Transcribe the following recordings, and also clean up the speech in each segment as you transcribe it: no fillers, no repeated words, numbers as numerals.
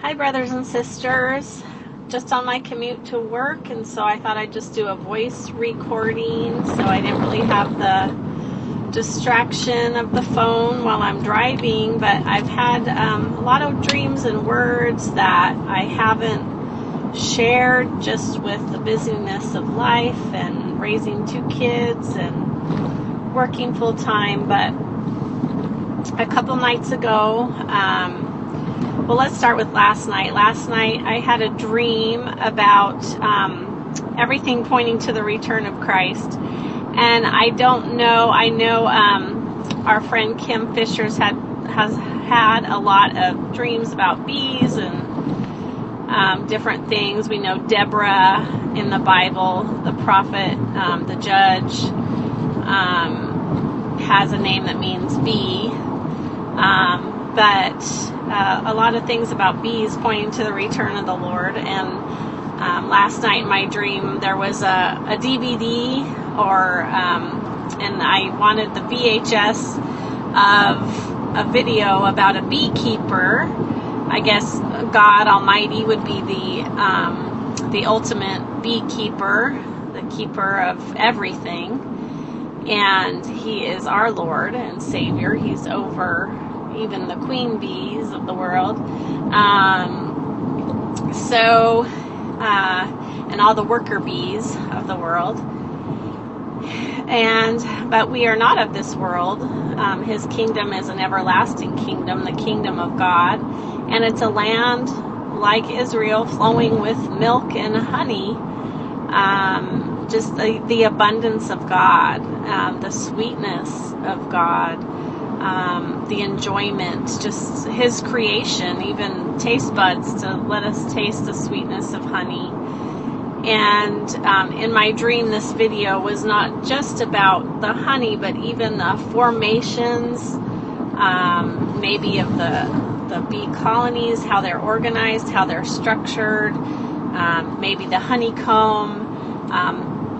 Hi, brothers and sisters. Just on my commute to work, and so I thought I'd just do a voice recording so I didn't really have the distraction of the phone while I'm driving. But I've had a lot of dreams and words that I haven't shared just with the busyness of life and raising 2 kids and working full time. But a couple nights ago, well, let's start with last night. Last night I had a dream about everything pointing to the return of Christ. And I don't know, I know our friend Kim Fisher's has had a lot of dreams about bees and different things. We know Deborah in the Bible, the prophet, the judge, has a name that means bee. But a lot of things about bees pointing to the return of the Lord. And last night in my dream there was a DVD and I wanted the VHS of a video about a beekeeper. I guess God Almighty would be the ultimate beekeeper, the keeper of everything. And He is our Lord and Savior. He's over even the queen bees of the world. And all the worker bees of the world. But we are not of this world. His kingdom is an everlasting kingdom, the kingdom of God. And it's a land like Israel flowing with milk and honey. Just the abundance of God, the sweetness of God. The enjoyment, just His creation, even taste buds to let us taste the sweetness of honey. And in my dream, this video was not just about the honey, but even the formations, maybe of the bee colonies, how they're organized, how they're structured, maybe the honeycomb,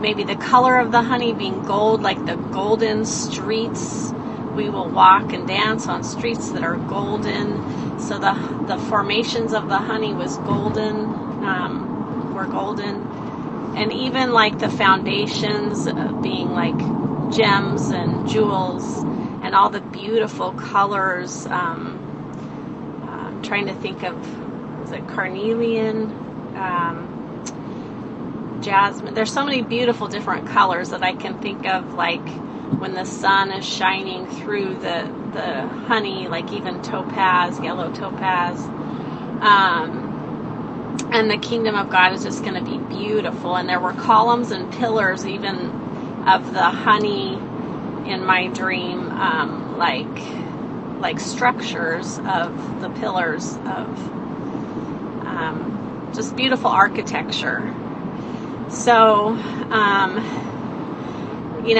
maybe the color of the honey being gold, like the golden streets. We will walk and dance on streets that are golden. So the formations of the honey was golden, were golden. And even like the foundations being like gems and jewels and all the beautiful colors. I'm trying to think of, is it carnelian, jasmine? There's so many beautiful different colors that I can think of, like when the sun is shining through the honey, like even topaz, yellow topaz. And the kingdom of God is just going to be beautiful. And there were columns and pillars even of the honey in my dream, like structures of the pillars of just beautiful architecture. So,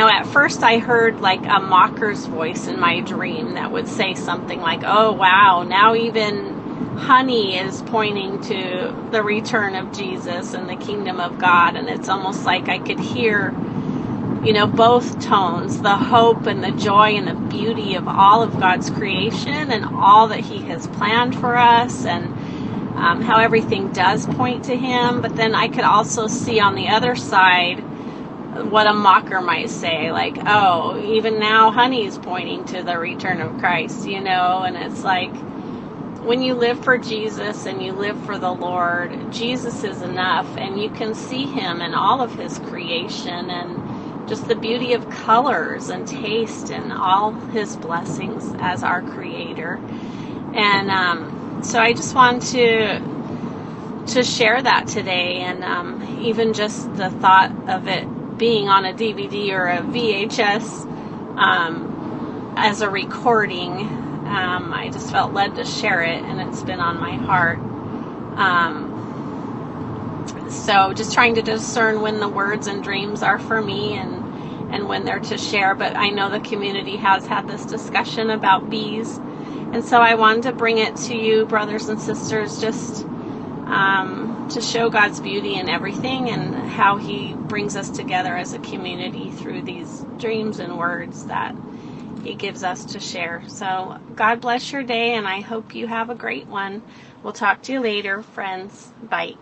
at first I heard like a mocker's voice in my dream that would say something like, oh, wow, now even honey is pointing to the return of Jesus and the kingdom of God. And it's almost like I could hear, both tones, the hope and the joy and the beauty of all of God's creation and all that He has planned for us, and how everything does point to Him. But then I could also see on the other side what a mocker might say, like, oh, even now honey is pointing to the return of Christ, and it's like, when you live for Jesus and you live for the Lord, Jesus is enough, and you can see Him in all of His creation and just the beauty of colors and taste and all His blessings as our Creator. And so I just want to share that today, and even just the thought of it being on a DVD or a VHS as a recording, I just felt led to share it, and it's been on my heart. So just trying to discern when the words and dreams are for me and when they're to share. But I know the community has had this discussion about bees, and so I wanted to bring it to you, brothers and sisters, just to show God's beauty in everything and how He brings us together as a community through these dreams and words that He gives us to share. So God bless your day, and I hope you have a great one. We'll talk to you later, friends. Bye.